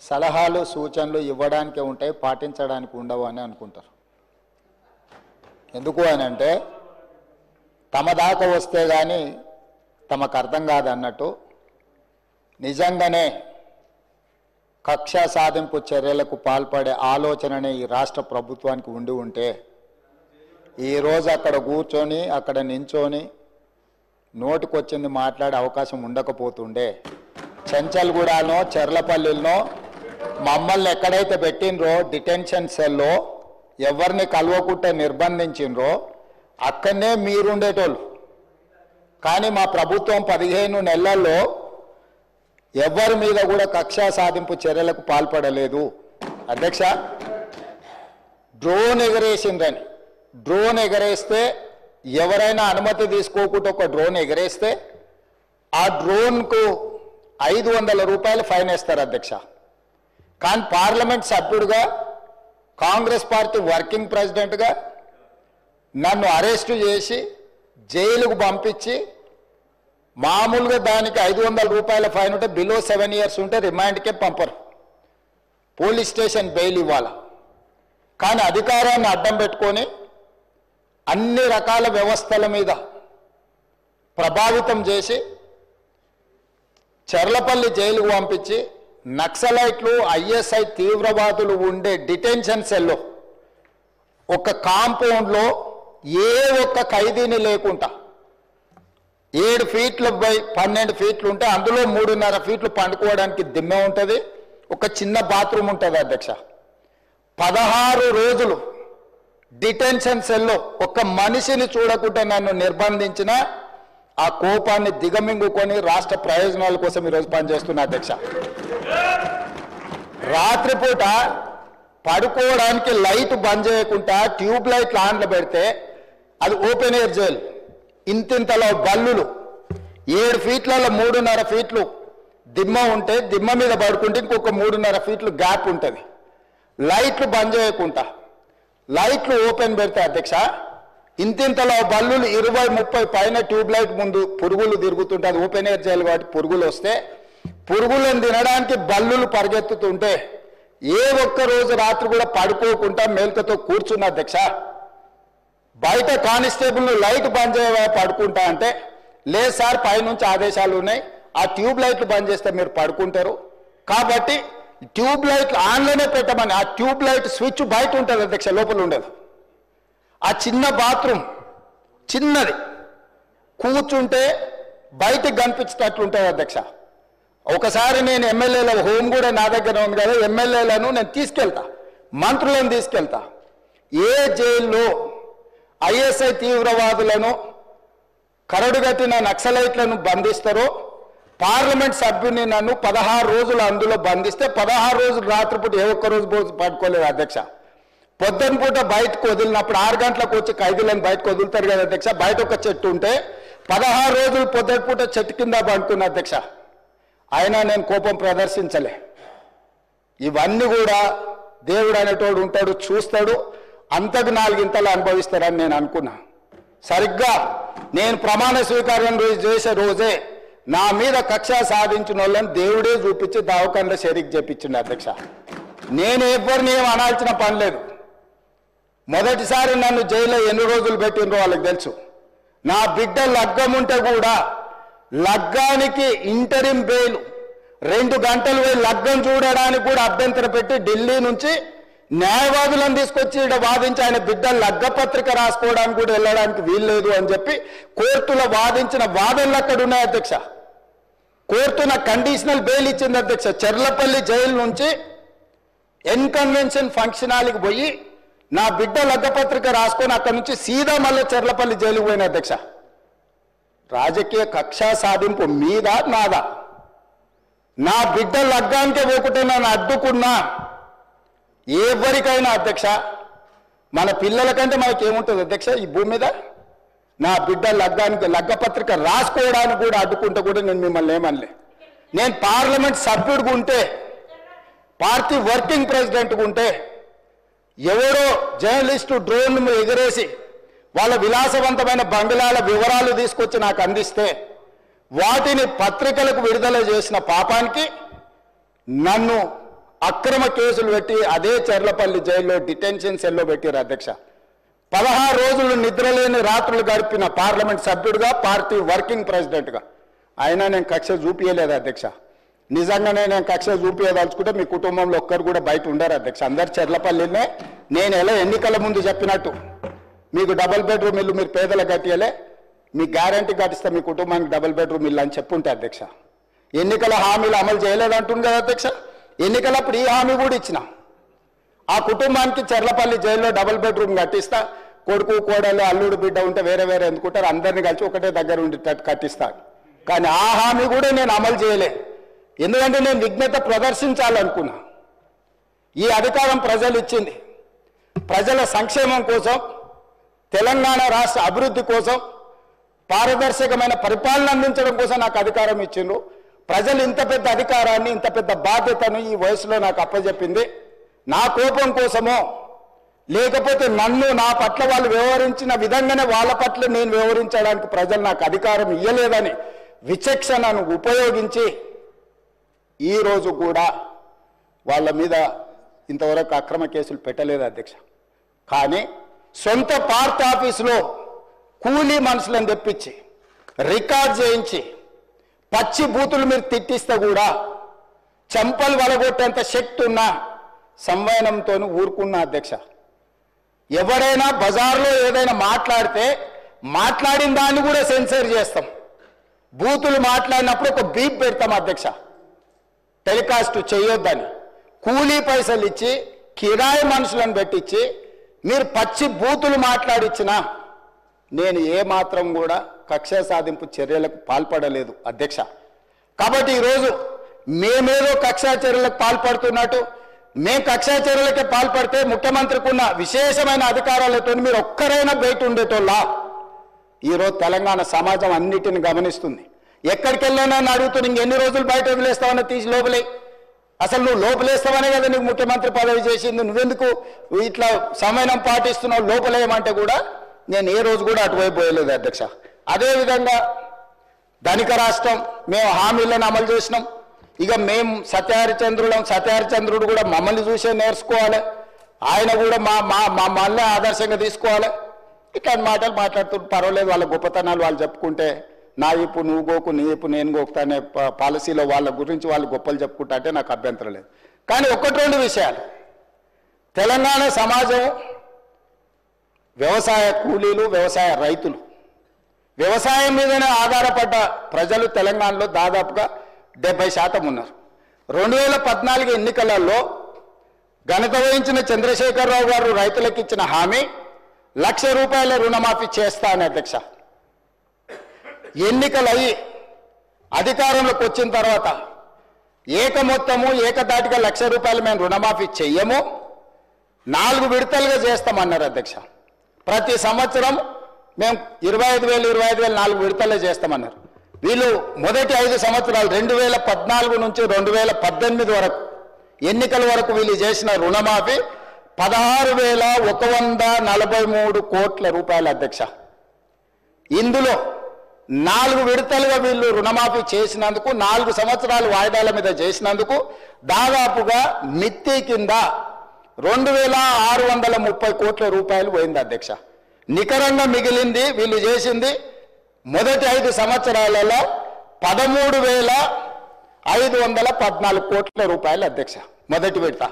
సలహాలు సూచనలు ఇవ్వడానికి ఉంటాయి, పాటించడానికి ఉండవు అని అనుకుంటారు. ఎందుకు అని అంటే తమ దాకా వస్తే కానీ తమకు అర్థం కాదన్నట్టు నిజంగానే కక్ష సాధింపు చర్యలకు పాల్పడే ఆలోచననే ఈ రాష్ట్ర ప్రభుత్వానికి ఉండి ఉంటే ఈరోజు అక్కడ కూర్చొని అక్కడ నించొని నోటికొచ్చింది మాట్లాడే అవకాశం ఉండకపోతుండే. చెంచల్గూడనో చెర్లపల్లిలో మమ్మల్ని ఎక్కడైతే పెట్టినరో డిటెన్షన్ సెల్లో ఎవరిని కలవకుంటే నిర్బంధించినరో అక్కడనే మీరుండేటోళ్ళు. కానీ మా ప్రభుత్వం 15 నెలల్లో ఎవరి మీద కూడా కక్షా సాధింపు చర్యలకు పాల్పడలేదు. అధ్యక్ష, డ్రోన్ ఎగరేసిందని, డ్రోన్ ఎగరేస్తే ఎవరైనా అనుమతి తీసుకోకుండా ఒక డ్రోన్ ఎగరేస్తే ఆ డ్రోన్కు 500 రూపాయలు ఫైన్ వేస్తారు అధ్యక్ష. కానీ పార్లమెంట్ సభ్యుడిగా కాంగ్రెస్ పార్టీ వర్కింగ్ ప్రెసిడెంట్గా నన్ను అరెస్టు చేసి జైలుకు పంపించి మామూలుగా దానికి 500 రూపాయల ఫైన్ ఉంటే బిలో 7 ఇయర్స్ ఉంటే రిమాండ్కే పంపరు, పోలీస్ స్టేషన్ బెయిల్ ఇవ్వాలి. కానీ అధికారాన్ని అడ్డం పెట్టుకొని అన్ని రకాల వ్యవస్థల మీద ప్రభావితం చేసి చెర్లపల్లి జైలుకు పంపించి నక్సలైట్లు ఐఎస్ఐ తీవ్రవాదులు ఉండే డిటెన్షన్ సెల్లో ఒక కాంపౌండ్లో ఏ ఒక్క ఖైదీని లేకుండా 7 ఫీట్లు బై 12 ఫీట్లు ఉంటే అందులో 3.5 ఫీట్లు పండుకోవడానికి దిమ్మె ఉంటుంది, ఒక చిన్న బాత్రూమ్ ఉంటుంది అధ్యక్ష. 16 రోజులు డిటెన్షన్ సెల్లో ఒక మనిషిని చూడకుండా నన్ను నిర్బంధించిన ఆ కోపాన్ని దిగమింగుకొని రాష్ట్ర ప్రయోజనాల కోసం ఈరోజు పనిచేస్తున్నా అధ్యక్ష. రాత్రిపూట పడుకోవడానికి లైట్ బంద్ చేయకుండా ట్యూబ్ లైట్లు ఆన్లో పెడితే అది ఓపెన్ ఎయిర్ జైలు, ఇంతింతలో బల్లులు 7 ఫీట్లలో 3.5 ఫీట్లు దిమ్మ ఉంటే దిమ్మ మీద పడుకుంటే ఇంకొక 3.5 ఫీట్లు గ్యాప్ ఉంటుంది. లైట్లు బంద్ చేయకుండా లైట్లు ఓపెన్ పెడితే అధ్యక్ష ఇంతింతలో బల్లులు 20-30 పైన ట్యూబ్ లైట్ ముందు పురుగులు తిరుగుతుంటే అది ఓపెన్ ఎయిర్ జైలు కాబట్టి పురుగులు వస్తే పురుగులను తినడానికి బల్లులు పరిగెత్తుతుంటే ఏ ఒక్క రోజు రాత్రి కూడా పడుకోకుండా మేల్కతో కూర్చున్న అధ్యక్ష. బయట కానిస్టేబుల్ లైట్ బంద్ చేయవా పడుకుంటా అంటే లేదు సార్ పైనుంచి ఆదేశాలు ఉన్నాయి, ఆ ట్యూబ్ లైట్లు బంద్ చేస్తే మీరు పడుకుంటారు కాబట్టి ట్యూబ్ లైట్లు ఆన్లోనే పెట్టమని. ఆ ట్యూబ్ లైట్ స్విచ్ బయట ఉంటుంది అధ్యక్ష, లోపల ఉండదు. ఆ చిన్న బాత్రూమ్ చిన్నది, కూర్చుంటే బయటికి కనిపించేటట్లు ఉంటుంది అధ్యక్ష. ఒకసారి నేను ఎమ్మెల్యేల హోమ్ కూడా నా దగ్గర ఉంది కదా, ఎమ్మెల్యేలను నేను తీసుకెళ్తా, మంత్రులను తీసుకెళ్తా. ఏ జైల్లో ఐఎస్ఐ తీవ్రవాదులను కరడుగట్టిన నక్సలైట్లను బంధిస్తారో పార్లమెంట్ సభ్యుని నన్ను 16 రోజులు అందులో బంధిస్తే 16 రోజులు రాత్రిపూట ఏ ఒక్క రోజు పడుకోలేదు అధ్యక్ష. పొద్దున పూట బయటకు వదిలినప్పుడు 6 గంటలకు వచ్చి ఖైదీలను బయటకు వదులుతారు కదా అధ్యక్ష. బయట ఒక చెట్టు ఉంటే 16 రోజులు పొద్దున పూట చెట్టు కింద పడుకున్న అధ్యక్ష. అయినా నేను కోపం ప్రదర్శించలే. ఇవన్నీ కూడా దేవుడు అనేటోడు ఉంటాడు, చూస్తాడు, అంతకు 4 ఇంతలు అనుభవిస్తారని నేను అనుకున్నా. సరిగ్గా నేను ప్రమాణ స్వీకారం చేసే రోజే నా మీద కక్ష సాధించిన వాళ్ళని దేవుడే చూపించి దావకంలో షరీక్ చేపించిండు అధ్యక్ష. నేను ఎవరిని ఏం అనాల్సిన పని లేదు. మొదటిసారి నన్ను జైల్లో ఎన్ని రోజులు పెట్టినరో వాళ్ళకి తెలుసు. నా బిడ్డ లగ్గం ఉంటే కూడా లగ్గానికి ఇంటరిం బెయిల్ 2 గంటలు పోయి లగ్గం చూడడానికి కూడా అభ్యంతరం పెట్టి ఢిల్లీ నుంచి న్యాయవాదులను తీసుకొచ్చి ఇక్కడ వాదించి ఆయన బిడ్డ లగ్గపత్రిక రాసుకోవడానికి కూడా వెళ్ళడానికి వీల్లేదు అని చెప్పి కోర్టులో వాదించిన వాదనలు అక్కడ ఉన్నాయి అధ్యక్ష. కోర్టు నాకు కండిషనల్ బెయిల్ ఇచ్చింది అధ్యక్ష. చెర్లపల్లి జైలు నుంచి ఎన్కన్వెన్షన్ ఫంక్షన్ హాల్కి పోయి నా బిడ్డ లగ్గపత్రిక రాసుకొని అక్కడి నుంచి సీదా మళ్ళీ చెర్లపల్లి జైలుకు పోయిన అధ్యక్ష. రాజకీయ కక్షా సాధింపు మీద నాదా? నా బిడ్డ లగ్గానికే పోకుంటే నన్ను అడ్డుకున్నా ఎవరికైనా అధ్యక్ష, మన పిల్లల కంటే మనకేముంటుంది అధ్యక్ష ఈ భూమి మీద? నా బిడ్డ లగ్గానికి లగ్గపత్రిక రాసుకోవడానికి కూడా అడ్డుకుంటే కూడా నేను మిమ్మల్ని ఏమనలే. నేను పార్లమెంట్ సభ్యుడిగా ఉంటే, పార్టీ వర్కింగ్ ప్రెసిడెంట్గా ఉంటే ఎవరో జర్నలిస్టు డ్రోన్ ఎగిరేసి వాళ్ళ విలాసవంతమైన బంగ్లాల వివరాలు తీసుకొచ్చి నాకు అందిస్తే వాటిని పత్రికలకు విడుదల చేసిన పాపానికి నన్ను అక్రమ కేసులు పెట్టి అదే చెర్లపల్లి జైల్లో డిటెన్షన్ సెల్లో పెట్టారు అధ్యక్ష. 16 రోజులు నిద్రలేని రాత్రులు గడిపిన పార్లమెంట్ సభ్యుడిగా, పార్టీ వర్కింగ్ ప్రెసిడెంట్గా అయినా నేను కక్ష చూపించలేదు అధ్యక్ష. నిజంగానే నేను కక్ష చూపించదలుచుకుంటే మీ కుటుంబంలో ఒక్కరు కూడా బయట ఉండరు అధ్యక్ష. అందరు చెర్లపల్లినే నేను ఎలా ఎన్నికల ముందు చెప్పినట్టు మీకు డబుల్ బెడ్రూమ్ ఇల్లు మీరు పేదలకు కట్టియలే, మీ గ్యారంటీ కట్టిస్తే మీ కుటుంబానికి డబుల్ బెడ్రూమ్ ఇల్లు అని చెప్పుంటే అధ్యక్ష. ఎన్నికల హామీలు అమలు చేయలేదంటుంది కదా అధ్యక్ష. ఎన్నికలప్పుడు ఈ హామీ కూడా ఇచ్చిన ఆ కుటుంబానికి చెర్లపల్లి జైల్లో డబుల్ బెడ్రూమ్ కట్టిస్తా, కొడుకు కోడలు అల్లుడు బిడ్డ ఉంటే వేరే వేరే ఎందుకుంటారు, అందరినీ కలిసి ఒకటే దగ్గర ఉండేటట్టు కట్టిస్తాను. కానీ ఆ హామీ కూడా నేను అమలు చేయలే. ఎందుకంటే నేను విఘ్నత ప్రదర్శించాలనుకున్నా. ఈ అధికారం ప్రజలు ఇచ్చింది ప్రజల సంక్షేమం కోసం, తెలంగాణ రాష్ట్ర అభివృద్ధి కోసం, పారదర్శకమైన పరిపాలన అందించడం కోసం నాకు అధికారం ఇచ్చిండ్రు. ప్రజలు ఇంత పెద్ద అధికారాన్ని, ఇంత పెద్ద బాధ్యతను ఈ వయసులో నాకు అప్పచెప్పింది నా కోపం కోసమో, లేకపోతే నన్ను నా పట్ల వాళ్ళు వ్యవహరించిన విధంగానే వాళ్ళ పట్ల నేను వ్యవహరించడానికి ప్రజలు నాకు అధికారం ఇవ్వలేదని విచక్షణను ఉపయోగించి ఈరోజు కూడా వాళ్ళ మీద ఇంతవరకు అక్రమ కేసులు పెట్టలేదు అధ్యక్ష. కానీ సొంత పార్టీ ఆఫీసులో కూలీ మనుషులను తెప్పించి రికార్డ్ చేయించి పచ్చి బూతులు మీరు తిట్టిస్తే కూడా చెంపలు వలగొట్టేంత శక్తి ఉన్నా సంవయనంతో ఊరుకున్నా అధ్యక్ష. ఎవరైనా బజార్లో ఏదైనా మాట్లాడితే మాట్లాడిన దాన్ని కూడా సెన్సర్ చేస్తాం. బూతులు మాట్లాడినప్పుడు ఒక బీప్ పెడతాం అధ్యక్ష, టెలికాస్ట్ చేయొద్దని. కూలీ పైసలు ఇచ్చి కిరాయి మనుషులను పెట్టించి మీరు పచ్చి బూతులు మాట్లాడిచ్చినా నేను ఏమాత్రం కూడా కక్ష సాధింపు చర్యలకు పాల్పడలేదు అధ్యక్ష. కాబట్టి ఈరోజు మేమేదో కక్షా చర్యలకు పాల్పడుతున్నట్టు, మేము కక్షా చర్యలకే పాల్పడితే ముఖ్యమంత్రికి ఉన్న విశేషమైన అధికారాలతో మీరు ఒక్కరైనా బయట ఉండేటోళ్ళ. ఈరోజు తెలంగాణ సమాజం అన్నిటిని గమనిస్తుంది. ఎక్కడికి వెళ్ళానని అడుగుతుంది, ఇంకెన్ని రోజులు బయట వదిలేస్తావని తీసి లోపలే. అసలు నువ్వు లోపలేస్తావనే కదా నీకు ముఖ్యమంత్రి పదవి చేసింది, నువ్వెందుకు ఇట్లా సమయం పాటిస్తున్నావు లోపలేయమంటే కూడా నేను ఏ రోజు కూడా అటువైపు పోయలేదు అధ్యక్ష. అదేవిధంగా ధనిక రాష్ట్రం, మేము హామీలను అమలు చేసినాం. ఇక మేము సత్యహరిచంద్రుడు కూడా మమ్మల్ని చూసే నేర్చుకోవాలి, ఆయన కూడా మమ్మల్ని ఆదర్శంగా తీసుకోవాలి. ఇట్లాంటి మాటలు మాట్లాడుతుంటే పర్వాలేదు, వాళ్ళ గొప్పతనాలు వాళ్ళు చెప్పుకుంటే నా ఇప్పు నువ్వు గోకు, నీ ఇప్పు నేను గోకుతా అనే పాలసీలో వాళ్ళ గురించి వాళ్ళు గొప్పలు చెప్పుకుంటా అంటే నాకు అభ్యంతరం లేదు. కానీ ఒకటి రెండు విషయాలు, తెలంగాణ సమాజం వ్యవసాయ కూలీలు, వ్యవసాయ రైతులు, వ్యవసాయం మీదనే ఆధారపడ్డ ప్రజలు తెలంగాణలో దాదాపుగా 70% ఉన్నారు. 2014 ఎన్నికలలో ఘనత వహించిన చంద్రశేఖరరావు గారు రైతులకు ఇచ్చిన హామీ ₹1,00,000 రుణమాఫీ చేస్తా అని అధ్యక్ష. ఎన్నికలయ్యి అధికారంలోకి వచ్చిన తర్వాత ఏకదాటిగా ₹1,00,000 మేము రుణమాఫీ చెయ్యము, 4 విడతలుగా చేస్తామన్నారు అధ్యక్ష. ప్రతి సంవత్సరం మేము 25,000 4 విడతలే చేస్తామన్నారు. వీళ్ళు మొదటి 5 సంవత్సరాలు 2014 నుంచి 2018 వరకు ఎన్నికల వరకు వీళ్ళు చేసిన రుణమాఫీ ₹16,143 కోట్ల అధ్యక్ష. ఇందులో 4 విడతలుగా వీళ్ళు రుణమాఫీ చేసినందుకు, 4 సంవత్సరాలు వాయిదాల మీద చేసినందుకు దాదాపుగా మిత్తి కింద ₹2,630 కోట్ల పోయింది అధ్యక్ష. నికరంగా మిగిలింది వీళ్ళు చేసింది మొదటి 5 సంవత్సరాలలో ₹13,514 కోట్ల అధ్యక్ష మొదటి విడత.